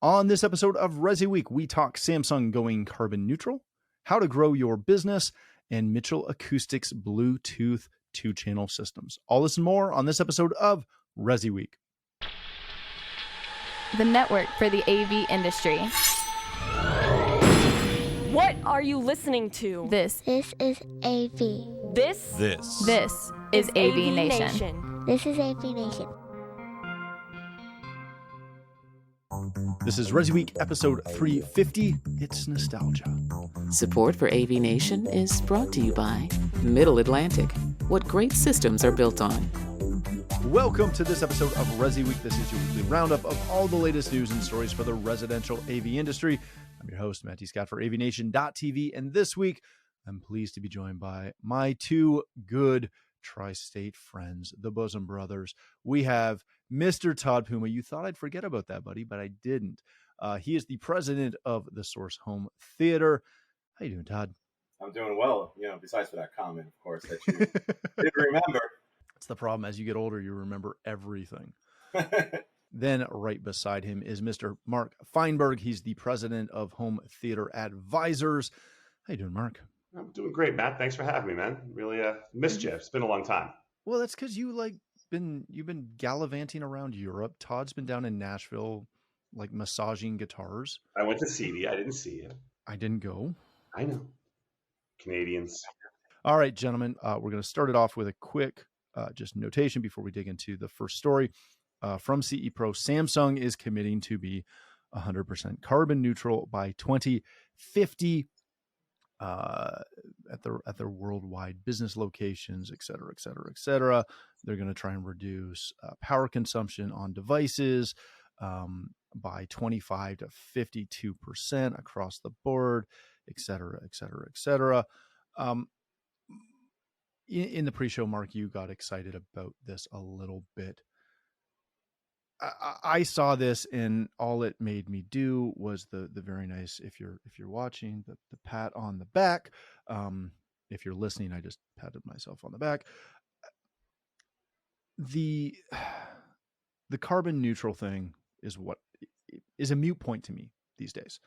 On this episode of ResiWeek, we talk Samsung going carbon neutral, how to grow your business, and Mitchell Acoustics Bluetooth 2-channel systems. All this and more on this episode of ResiWeek. The network for the AV industry. What are you listening to? This is AV. This is AVNation. This is AVNation. This is ResiWeek episode 350. It's nostalgia. Support for AVNation is brought to you by Middle Atlantic. What great systems are built on. Welcome to this episode of ResiWeek. This is your weekly roundup of all the latest news and stories for the residential AV industry. I'm your host, Matty Scott for AVNation.tv, and this week I'm pleased to be joined by my two good tri-state friends, the Bosom Brothers. We have Mr. Todd Puma. You thought I'd forget about that, buddy, but I didn't. He is the president of the Source Home Theater. How you doing, Todd? I'm doing well, besides for that comment, of course, that you didn't remember. That's the problem. As you get older, you remember everything. Then right beside him is Mr. Mark Feinberg. He's the president of Home Theater Advisors. How you doing, Mark? I'm doing great, Matt. Thanks for having me, man. Really missed you. It's been a long time. Well, that's because you've been gallivanting around Europe. Todd's been down in Nashville, massaging guitars. I went to CD. I didn't see you. I didn't go. I know. Canadians. All right, gentlemen. We're going to start it off with a quick just notation before we dig into the first story. From CE Pro, Samsung is committing to be 100% carbon neutral by 2050 at their worldwide business locations, et cetera, et cetera, et cetera. They're going to try and reduce power consumption on devices by 25 to 52% across the board, et cetera, et cetera, et cetera. In the pre-show, Mark, you got excited about this a little bit. I saw this, and all it made me do was the very nice, if you're watching, the pat on the back. If you're listening, I just patted myself on the back. The carbon neutral thing is a moot point to me these days.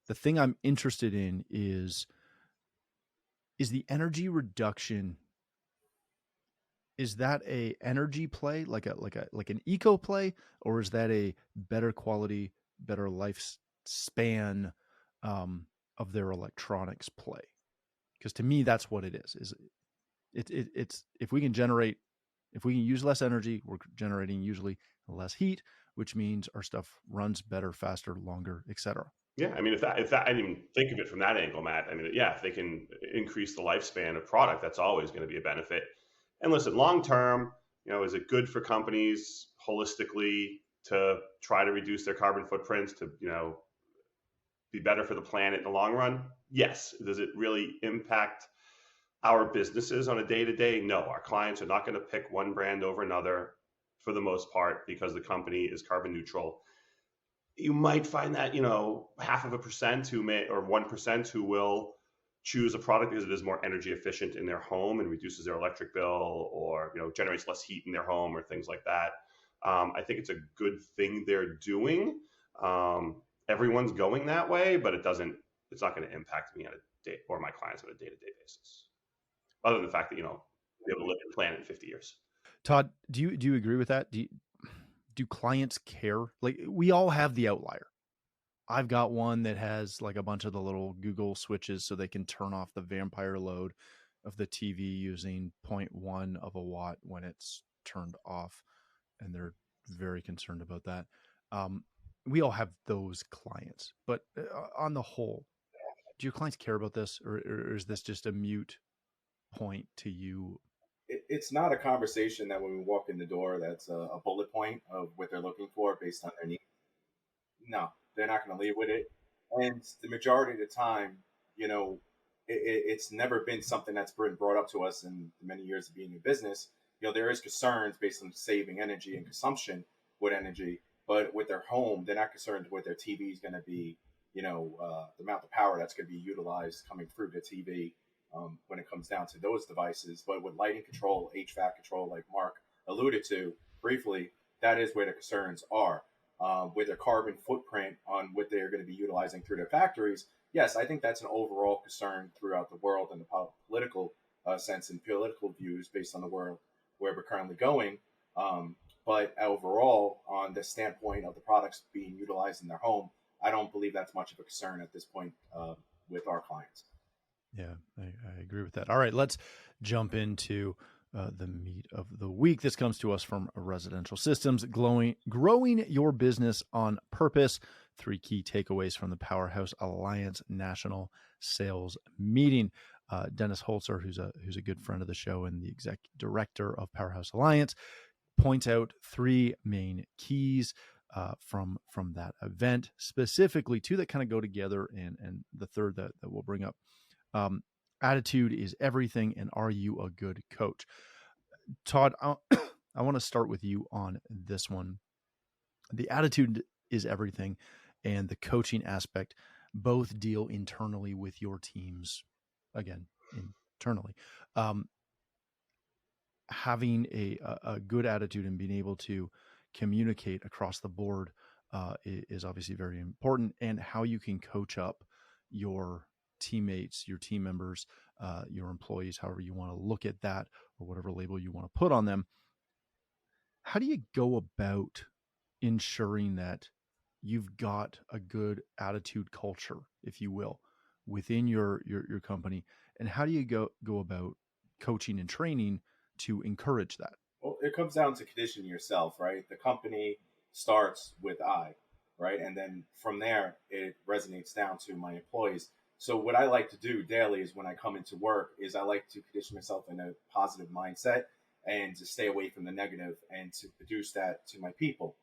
The thing I'm interested in is the energy reduction. Is that a energy play, like an eco play, or is that a better quality, better lifespan of their electronics play? Because to me, that's what it is. It's if we can use less energy, we're generating usually less heat, which means our stuff runs better, faster, longer, etc. Yeah, I mean, if that, I didn't even think of it from that angle, Matt. I mean, yeah, if they can increase the lifespan of product, that's always going to be a benefit. And listen, long term, is it good for companies holistically to try to reduce their carbon footprints to, be better for the planet in the long run? Yes. Does it really impact our businesses on a day-to-day? No. Our clients are not going to pick one brand over another for the most part because the company is carbon neutral. You might find that, 0.5% who may, or 1% who will choose a product because it is more energy efficient in their home and reduces their electric bill, or generates less heat in their home, or things like that. I think it's a good thing they're doing. Everyone's going that way, but it's not going to impact me on a day, or my clients on a day-to-day basis, other than the fact that be able to live in planet in 50 years. Todd, do you agree with that? Do clients care? We all have the outlier. I've got one that has a bunch of the little Google switches so they can turn off the vampire load of the TV using 0.1 of a watt when it's turned off. And they're very concerned about that. We all have those clients, but on the whole, do your clients care about this, or is this just a moot point to you? It's not a conversation that when we walk in the door, that's a bullet point of what they're looking for based on their needs. No. They're not going to leave with it. And the majority of the time, it's never been something that's been brought up to us in the many years of being in business. There is concerns based on saving energy and consumption with energy, but with their home, they're not concerned with their TV is going to be, the amount of power that's going to be utilized coming through the TV when it comes down to those devices. But with lighting control, HVAC control, like Mark alluded to briefly, that is where the concerns are. with their carbon footprint on what they're going to be utilizing through their factories, yes, I think that's an overall concern throughout the world in the political sense and political views based on the world where we're currently going. But overall, on the standpoint of the products being utilized in their home, I don't believe that's much of a concern at this point with our clients. Yeah, I agree with that. All right, let's jump into the meat of the week. This comes to us from Residential Systems, growing your business on purpose. 3 key takeaways from the Powerhouse Alliance National Sales Meeting. Dennis Holzer, who's a good friend of the show and the exec director of Powerhouse Alliance, points out 3 main keys from that event, specifically 2 that kind of go together, and the third that we'll bring up. Attitude is everything, and are you a good coach? Todd, I want to start with you on this one. The attitude is everything, and the coaching aspect both deal internally with your teams. Again, internally, having a good attitude and being able to communicate across the board is obviously very important, and how you can coach up your teammates, your team members, your employees, however you want to look at that, or whatever label you want to put on them. How do you go about ensuring that you've got a good attitude culture, if you will, within your company? And how do you go about coaching and training to encourage that? Well, it comes down to conditioning yourself, right? The company starts with I, right? And then from there, it resonates down to my employees. So what I like to do daily is when I come into work is I like to condition myself in a positive mindset and to stay away from the negative and to produce that to my people.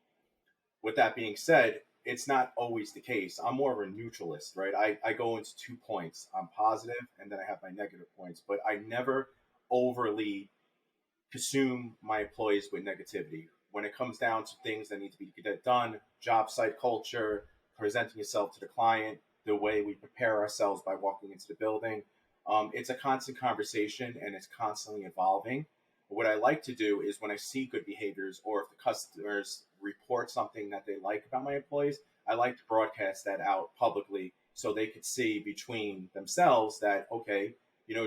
With that being said, it's not always the case. I'm more of a neutralist, right? I go into 2 points. I'm positive and then I have my negative points, but I never overly consume my employees with negativity. When it comes down to things that need to be done, job site culture, presenting yourself to the client, the way we prepare ourselves by walking into the building, it's a constant conversation and it's constantly evolving. What I like to do is when I see good behaviors or if the customers report something that they like about my employees, I like to broadcast that out publicly so they could see between themselves that, okay,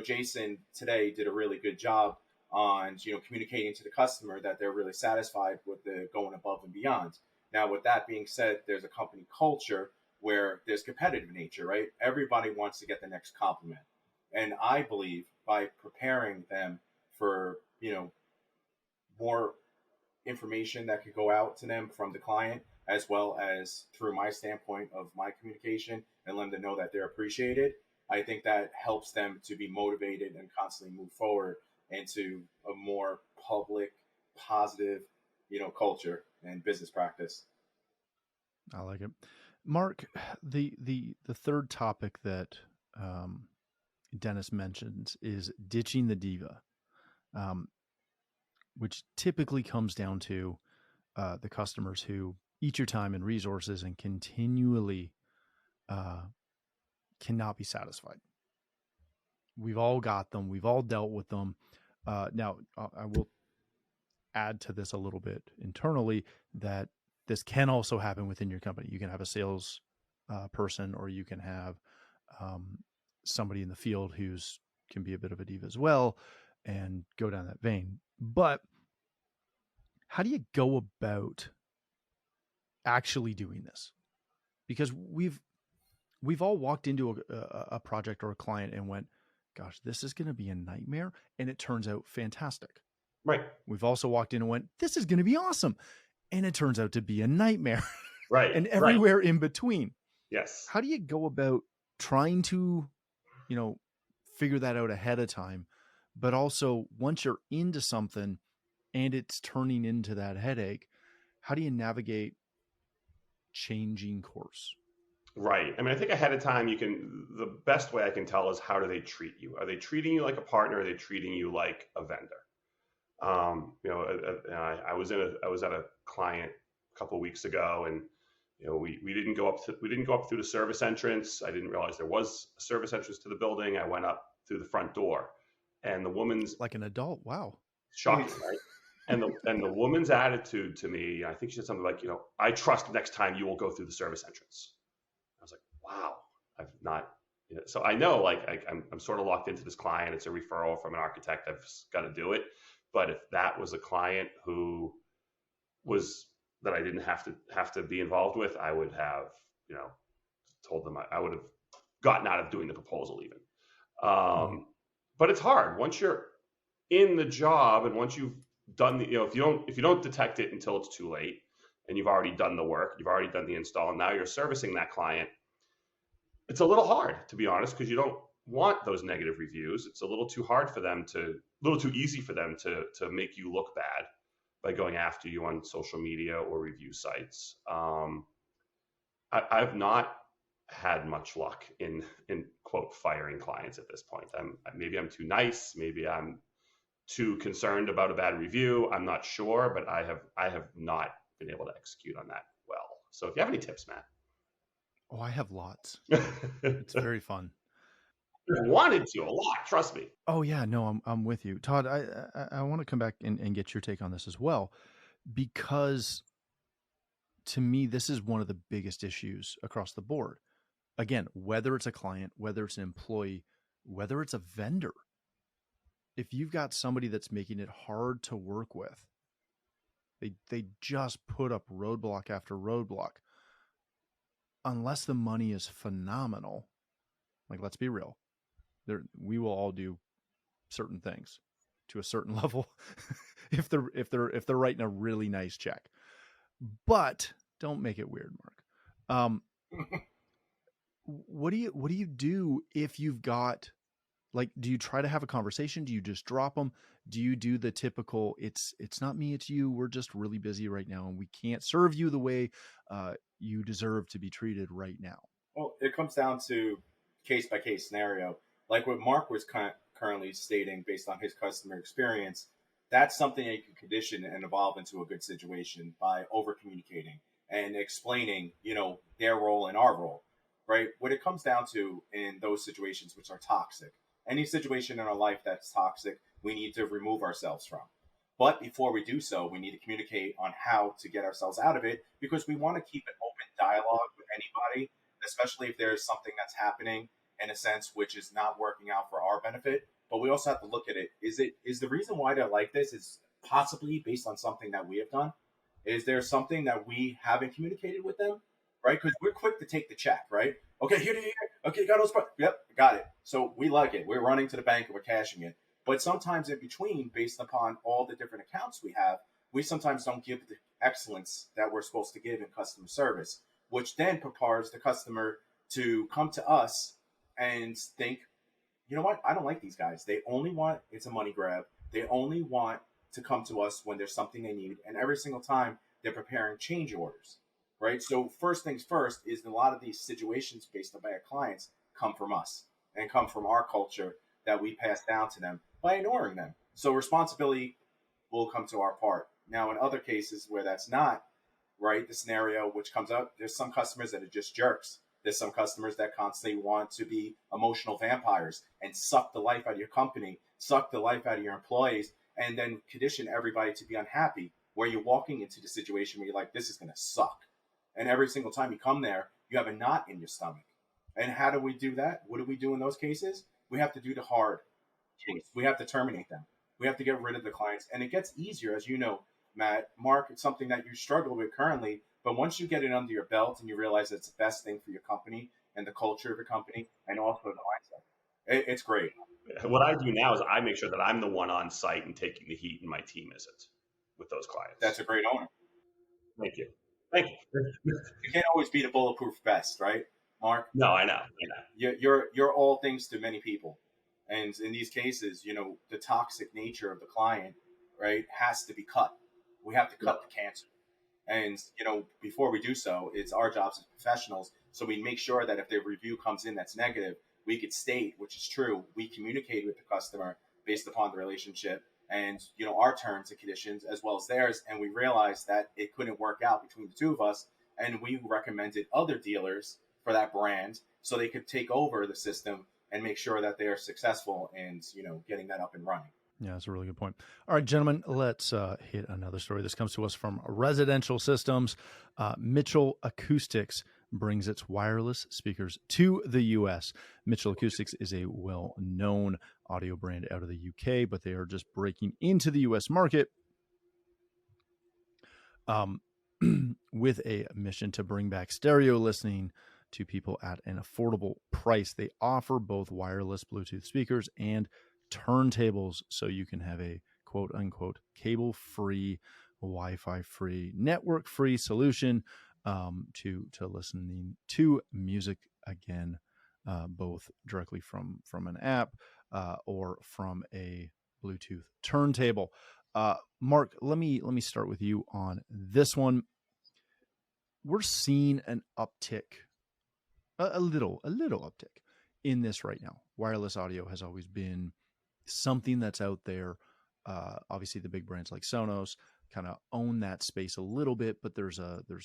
Jason today did a really good job on, communicating to the customer that they're really satisfied with the going above and beyond. Now, with that being said, there's a company culture where there's competitive nature, right? Everybody wants to get the next compliment. And I believe by preparing them for, more information that could go out to them from the client, as well as through my standpoint of my communication and let them know that they're appreciated, I think that helps them to be motivated and constantly move forward into a more public, positive, culture and business practice. I like it. Mark, the third topic that Dennis mentions is ditching the diva, which typically comes down to the customers who eat your time and resources and continually cannot be satisfied. We've all got them. We've all dealt with them. Now, I will add to this a little bit internally that this can also happen within your company. You can have a sales person, or you can have somebody in the field who's can be a bit of a diva as well, and go down that vein. But how do you go about actually doing this? Because we've all walked into a project or a client and went, gosh, this is going to be a nightmare. And it turns out fantastic. Right. We've also walked in and went, this is going to be awesome. And it turns out to be a nightmare. Right. And everywhere in between. Yes. How do you go about trying to, figure that out ahead of time? But also once you're into something and it's turning into that headache, how do you navigate changing course? Right. I mean, I think ahead of time, the best way I can tell is how do they treat you? Are they treating you like a partner? Or are they treating you like a vendor? I was at a client a couple of weeks ago, and we didn't go up through the service entrance. I didn't realize there was a service entrance to the building. I went up through the front door, and the woman's like an adult. Wow. Shocking, right? the woman's attitude to me, I think she said something like, I trust next time you will go through the service entrance. I was like, wow, I've not. So I know, like, I'm sort of locked into this client. It's a referral from an architect. I've got to do it. But if that was a client who was that I didn't have to be involved with, I would have, told them I would have gotten out of doing the proposal even. But it's hard once you're in the job and once you've done the, if you don't detect it until it's too late and you've already done the work, you've already done the install, and now you're servicing that client. It's a little hard, to be honest, because you don't want those negative reviews. It's a little too easy for them to make you look bad by going after you on social media or review sites. I've not had much luck in quote firing clients at this point. Maybe I'm too nice. Maybe I'm too concerned about a bad review. I'm not sure, but I have not been able to execute on that well. So if you have any tips, Matt. Oh, I have lots. It's very fun. I wanted to a lot, trust me. Oh yeah, no, I'm with you, Todd. I want to come back and get your take on this as well, because to me this is one of the biggest issues across the board. Again, whether it's a client, whether it's an employee, whether it's a vendor, if you've got somebody that's making it hard to work with, they just put up roadblock after roadblock. Unless the money is phenomenal, like, let's be real, we will all do certain things to a certain level if they're writing a really nice check. But don't make it weird, Mark. What do you do if you've got, like, do you try to have a conversation? Do you just drop them? Do you do the typical, it's not me, it's you, we're just really busy right now and we can't serve you the way you deserve to be treated right now? Well, it comes down to case by case scenario. Like what Mark was currently stating based on his customer experience, that's something that you can condition and evolve into a good situation by over communicating and explaining, their role and our role, right? What it comes down to in those situations which are toxic, any situation in our life that's toxic, we need to remove ourselves from. But before we do so, we need to communicate on how to get ourselves out of it, because we want to keep an open dialogue with anybody, especially if there's something that's happening in a sense which is not working out for our benefit. But we also have to look at it. Is the reason why they're like this is possibly based on something that we have done? Is there something that we haven't communicated with them? Right? Because we're quick to take the check, right? Okay, here. Okay, got those. Yep, got it. So we like it. We're running to the bank and we're cashing it. But sometimes in between, based upon all the different accounts we have, we sometimes don't give the excellence that we're supposed to give in customer service, which then prepares the customer to come to us and think, you know what? I don't like these guys. They only want, it's a money grab. They only want to come to us when there's something they need. And every single time they're preparing change orders, right? So first things first is a lot of these situations based on our clients come from us and come from our culture that we pass down to them by ignoring them. So responsibility will come to our part. Now, in other cases where that's not right, the scenario which comes up, there's some customers that are just jerks. There's some customers that constantly want to be emotional vampires and suck the life out of your company, suck the life out of your employees, and then condition everybody to be unhappy, where you're walking into the situation where you're like, this is going to suck. And every single time you come there, you have a knot in your stomach. And how do we do that? What do we do in those cases? We have to do the hard case. We have to terminate them. We have to get rid of the clients. And it gets easier, as you know, Matt. Mark, it's something that you struggle with currently. But once you get it under your belt and you realize it's the best thing for your company and the culture of your company and also the mindset, it's great. What I do now is I make sure that I'm the one on site and taking the heat, and my team isn't with those clients. That's a great owner. Thank you. You can't always be the bulletproof vest, right, Mark? No, I know. You're all things to many people. And in these cases, the toxic nature of the client, right, has to be cut. We have to cut the cancer. And, before we do so, it's our jobs as professionals. So we make sure that if the review comes in that's negative, we could state, which is true, we communicate with the customer based upon the relationship and, our terms and conditions as well as theirs. And we realized that it couldn't work out between the two of us. And we recommended other dealers for that brand so they could take over the system and make sure that they are successful in, getting that up and running. Yeah, that's a really good point. All right, gentlemen, let's hit another story. This comes to us from Residential Systems. Mitchell Acoustics brings its wireless speakers to the U.S. Mitchell Acoustics is a well-known audio brand out of the U.K., but they are just breaking into the U.S. market with a mission to bring back stereo listening to people at an affordable price. They offer both wireless Bluetooth speakers and turntables, so you can have a quote unquote cable free, Wi-Fi free, network free solution to listening to music again, both directly from an app or from a Bluetooth turntable. Mark, let me start with you on this one. We're seeing an uptick, a little uptick in this right now. Wireless audio has always been something that's out there. Obviously, the big brands like Sonos kind of own that space a little bit, but there's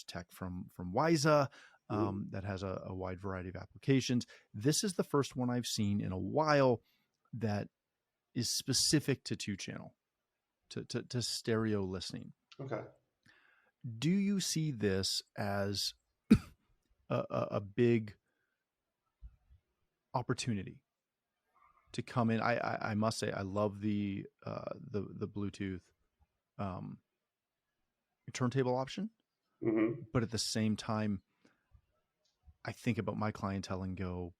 tech from Wyza that has a wide variety of applications. This is the first one I've seen in a while that is specific to 2-channel, to stereo listening. Okay. Do you see this as a big opportunity to come in? I must say I love the Bluetooth turntable option, but at the same time, I think about my clientele and go,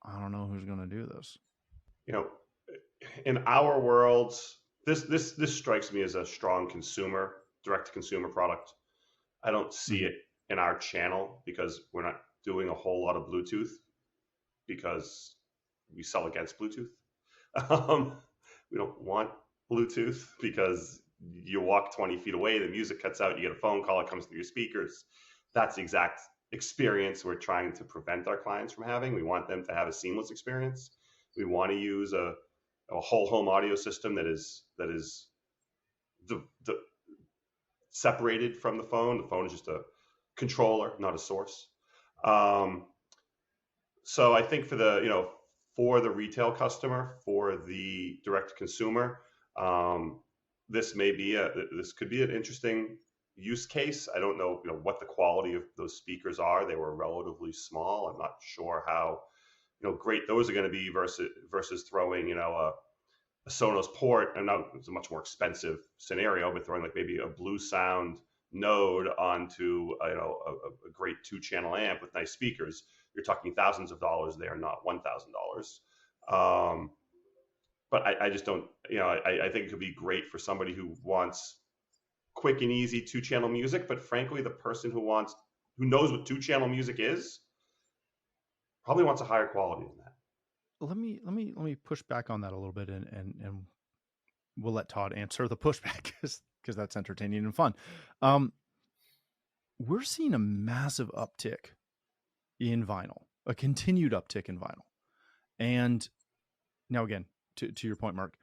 I don't know who's going to do this. You know, in our worlds, this strikes me as a strong consumer, direct to consumer product. I don't see it in our channel because we're not doing a whole lot of Bluetooth because we sell against Bluetooth. We don't want Bluetooth because you walk 20 feet away, the music cuts out, you get a phone call, it comes through your speakers. That's the exact experience we're trying to prevent our clients from having. We want them to have a seamless experience. We want to use a whole home audio system that is the separated from the phone. The phone is just a controller, not a source. So I think for the retail customer, for the direct consumer, this could be an interesting use case. I don't know, what the quality of those speakers are. They were relatively small. I'm not sure how, great those are going to be versus throwing, a Sonos port. And now it's a much more expensive scenario, but throwing like maybe a Blue Sound node onto, a great 2-channel amp with nice speakers. You're talking thousands of dollars there, not $1,000. But I just don't, I think it could be great for somebody who wants quick and easy 2-channel music. But frankly, the person who knows what 2-channel music is probably wants a higher quality than that. Let me push back on that a little bit, and we'll let Todd answer the pushback because that's entertaining and fun. We're seeing a massive uptick in vinyl, a continued uptick in vinyl. And now again, to your point, Mark,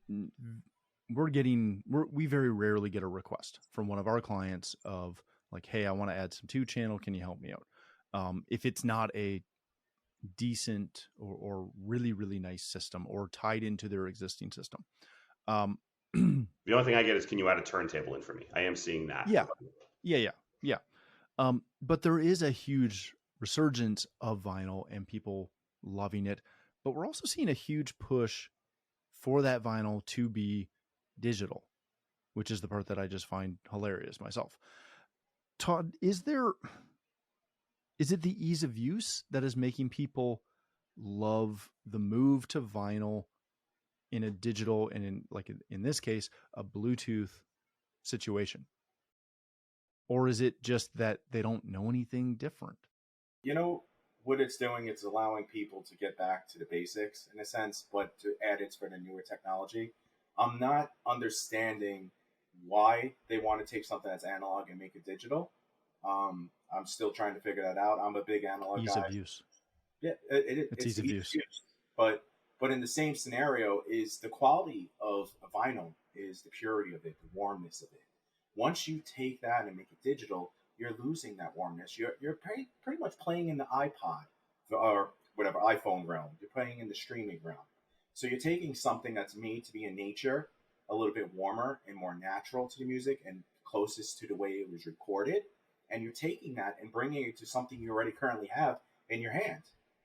we very rarely get a request from one of our clients of like, hey, I want to add some 2-channel. Can you help me out? If it's not a decent or really, really nice system or tied into their existing system. The only thing I get is, can you add a turntable in for me? I am seeing that. Yeah. But there is a huge resurgence of vinyl and people loving it. But we're also seeing a huge push for that vinyl to be digital, which is the part that I just find hilarious myself. Todd, is it the ease of use that is making people love the move to vinyl in a digital and in this case, a Bluetooth situation? Or is it just that they don't know anything different? What it's doing, it's allowing people to get back to the basics in a sense, but to add it for the newer technology. I'm not understanding why they want to take something that's analog and make it digital. I'm still trying to figure that out. I'm a big analog ease guy. Of use. Yeah, it's ease of use. But in the same scenario, is the quality of a vinyl is the purity of it, the warmness of it. Once you take that and make it digital, you're losing that warmness. You're pretty much playing in the iPod or whatever iPhone realm. You're playing in the streaming realm. So you're taking something that's made to be in nature a little bit warmer and more natural to the music and closest to the way it was recorded. And you're taking that and bringing it to something you already currently have in your hand.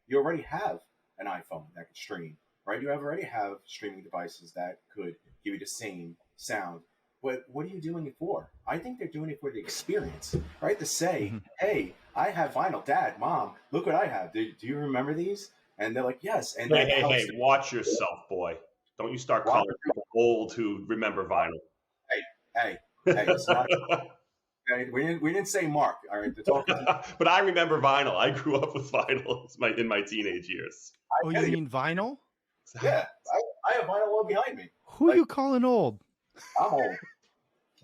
You already have an iPhone that could stream, right? You already have streaming devices that could give you the same sound. But what are you doing it for? I think they're doing it for the experience, right? To say, hey, I have vinyl. Dad, Mom, look what I have. Do you remember these? And they're like, yes. And hey, watch yourself, boy. Don't you start calling people old who remember vinyl. Hey, it's not. Okay? We didn't say Mark. All right, but I remember vinyl. I grew up with vinyl in my teenage years. Oh, you mean vinyl? Yeah, I have vinyl all behind me. Who are you calling old? I'm old,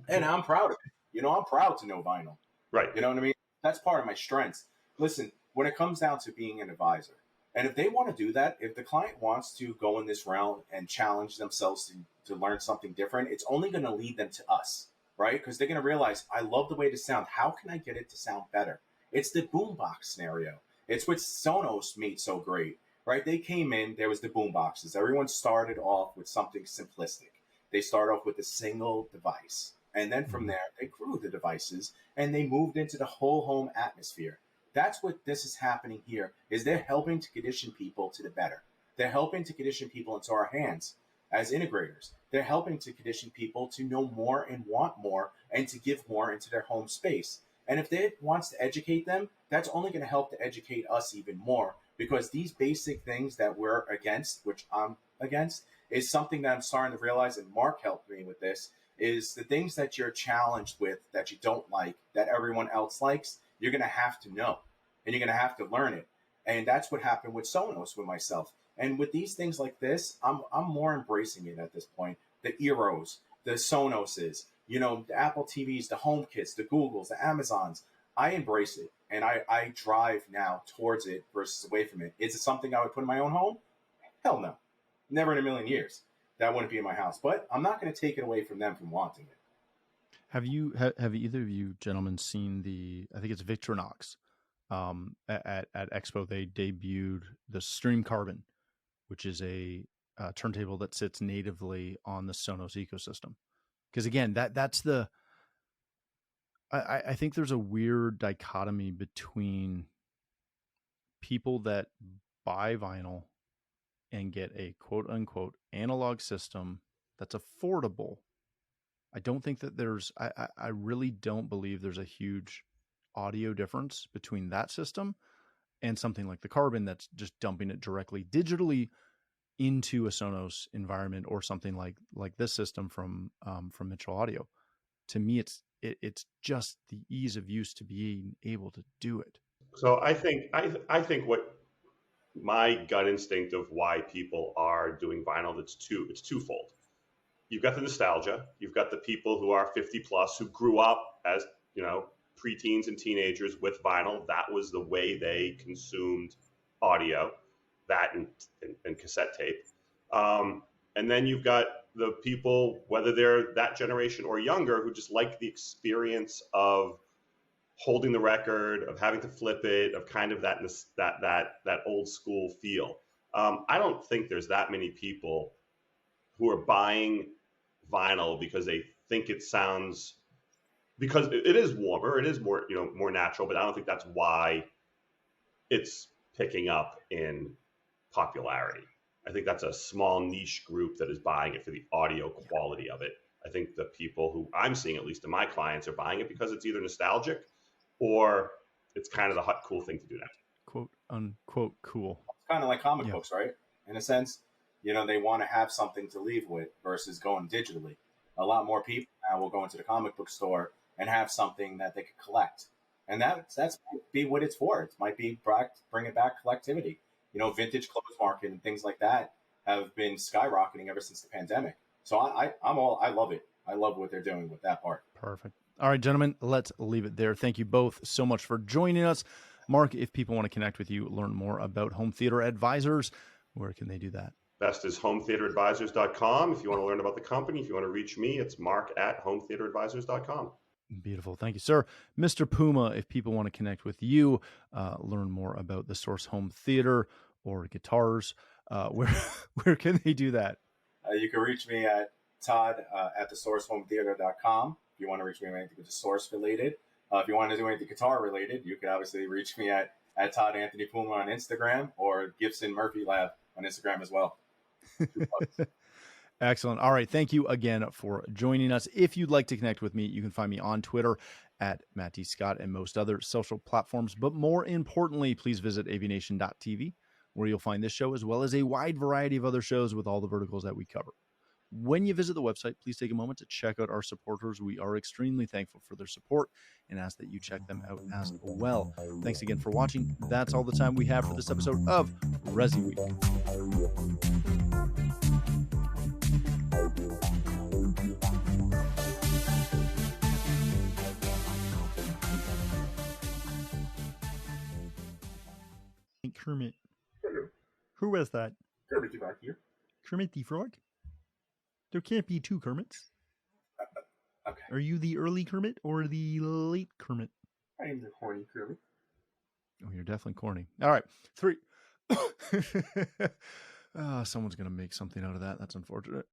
and I'm proud of it. I'm proud to know vinyl. Right. You know what I mean? That's part of my strengths. Listen, when it comes down to being an advisor, and if they want to do that, if the client wants to go in this realm and challenge themselves to learn something different, it's only going to lead them to us, right? Because they're going to realize, I love the way it sounds. How can I get it to sound better? It's the boombox scenario. It's what Sonos made so great, right? They came in, there was the boomboxes. Everyone started off with something simplistic. They start off with a single device. And then from there, they grew the devices and they moved into the whole home atmosphere. That's what this is happening here, is they're helping to condition people to the better. They're helping to condition people into our hands as integrators. They're helping to condition people to know more and want more and to give more into their home space. And if they wants to educate them, that's only going to help to educate us even more, because these basic things that we're against, which I'm against, is something that I'm starting to realize, and Mark helped me with this, is the things that you're challenged with that you don't like, that everyone else likes, you're going to have to know, and you're going to have to learn it. And that's what happened with Sonos with myself. And with these things like this, I'm more embracing it at this point. The Eros, the Sonoses, the Apple TVs, the HomeKits, the Googles, the Amazons. I embrace it, and I drive now towards it versus away from it. Is it something I would put in my own home? Hell no. Never in a million years. That wouldn't be in my house. But I'm not going to take it away from them from wanting it. Have either of you gentlemen seen I think it's Victorinox, at Expo? They debuted the Stream Carbon, which is a turntable that sits natively on the Sonos ecosystem. Because again, I think there's a weird dichotomy between people that buy vinyl and get a quote unquote analog system that's affordable. I don't think that I really don't believe there's a huge audio difference between that system and something like the Carbon that's just dumping it directly digitally into a Sonos environment, or something like this system from Mitchell Audio. To me, it's just the ease of use to being able to do it. So I think what my gut instinct of why people are doing vinyl, it's twofold. You've got the nostalgia. You've got the people who are 50 plus who grew up as preteens and teenagers with vinyl. That was the way they consumed audio, that and cassette tape. And then you've got the people, whether they're that generation or younger, who just like the experience of holding the record, of having to flip it, of kind of that old school feel. I don't think there's that many people who are buying vinyl because they think it sounds, because it is warmer, it is more more natural, but I don't think that's why it's picking up in popularity. I think that's a small niche group that is buying it for the audio quality of it. I think the people who I'm seeing, at least in my clients, are buying it because it's either nostalgic or it's kind of the hot, cool thing to do now. Quote unquote cool. It's kind of like comic books, right? In a sense, they want to have something to leave with versus going digitally. A lot more people now will go into the comic book store and have something that they could collect. And that's might be what it's for. It might be bringing back collectivity. Vintage clothes market and things like that have been skyrocketing ever since the pandemic. So I love it. I love what they're doing with that part. Perfect. All right, gentlemen, let's leave it there. Thank you both so much for joining us. Mark, if people want to connect with you, learn more about Home Theater Advisors, where can they do that? Best is hometheateradvisors.com. If you want to learn about the company, if you want to reach me, it's mark@hometheateradvisors.com. Beautiful. Thank you, sir. Mr. Puma, if people want to connect with you, learn more about the Source Home Theater or guitars, where can they do that? You can reach me at Todd at thesourcehometheater.com. If you want to reach me on anything with the Source related. If you want to do anything guitar related, you can obviously reach me at Todd Anthony Puma on Instagram or Gibson Murphy Lab on Instagram as well. Excellent. All right. Thank you again for joining us. If you'd like to connect with me, you can find me on Twitter at Matt D. Scott and most other social platforms. But more importantly, please visit AVNation.tv, where you'll find this show as well as a wide variety of other shows with all the verticals that we cover. When you visit the website, please take a moment to check out our supporters. We are extremely thankful for their support and ask that you check them out as well. Thanks again for watching. That's all the time we have for this episode of ResiWeek. Kermit. Who was that? Kermit back here. Kermit the Frog? There can't be two Kermits. Okay. Are you the early Kermit or the late Kermit? I am the horny Kermit. Oh, you're definitely corny. All right. 3. Someone's going to make something out of that. That's unfortunate.